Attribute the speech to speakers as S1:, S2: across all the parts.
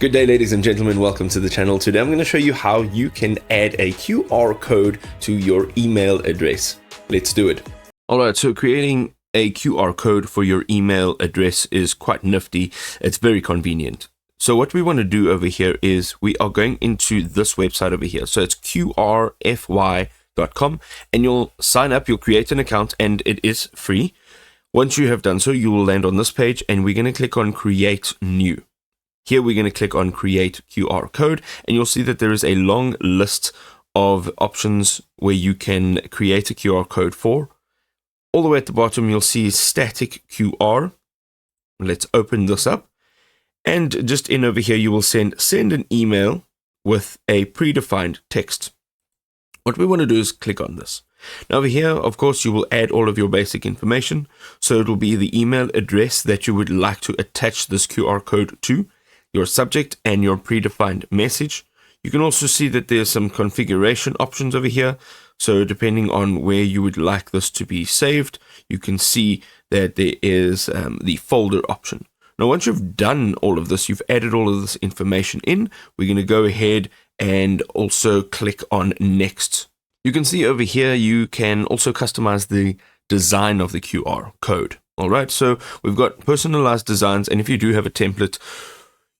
S1: Good day, ladies and gentlemen. Welcome to the channel. Today I'm going to show you how you can add a QR code to your email address. Let's do it. Alright, so creating a QR code for your email address is quite nifty. It's very convenient. So what we want to do over here is we are going into this website over here. So it's qrfy.com, and you'll sign up, you'll create an account, and it is free. Once you have done so, you will land on this page, and we're going to click on Create New. Here we're going to click on Create QR Code, and you'll see that there is a long list of options where you can create a QR code for. All the way at the bottom, you'll see Static QR. Let's open this up. And just in over here, you will send an email with a predefined text. What we want to do is click on this. Now over here, of course, you will add all of your basic information. So it will be the email address that you would like to attach this QR code to, your subject, and your predefined message. You can also see that there's some configuration options over here. So depending on where you would like this to be saved, you can see that there is the folder option. Now, once you've done all of this, you've added all of this information in, we're going to go ahead and also click on Next. You can see over here, you can also customize the design of the QR code. All right, so we've got personalized designs, and if you do have a template,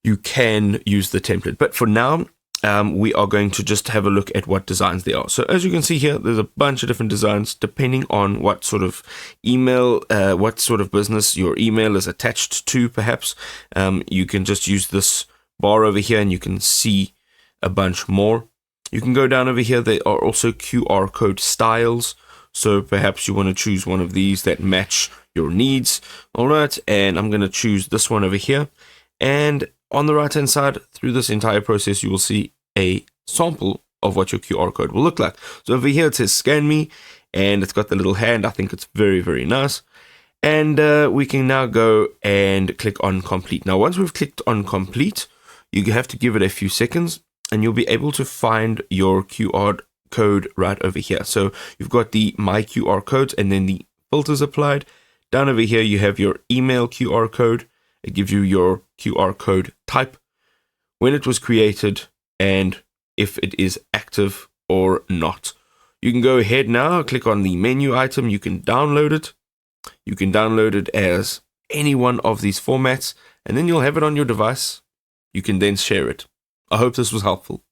S1: you can use the template. But for now, we are going to just have a look at what designs there are. So as you can see here, there's a bunch of different designs depending on what sort of email, what sort of business your email is attached to, perhaps. You can just use this bar over here and you can see a bunch more. You can go down over here. There are also QR code styles. So perhaps you want to choose one of these that match your needs. All right, and I'm going to choose this one over here. And on the right hand side, through this entire process, you will see a sample of what your QR code will look like. So over here it says Scan Me, and it's got the little hand. I think it's very, very nice. And we can now go and click on Complete. Now, once we've clicked on Complete, you have to give it a few seconds, and you'll be able to find your QR code right over here. So you've got the My QR codes and then the filters applied. Down over here, you have your email QR code. It gives you your QR code type, when it was created, and if it is active or not. You can go ahead now, click on the menu item. You can download it. You can download it as any one of these formats, and then you'll have it on your device. You can then share it. I hope this was helpful.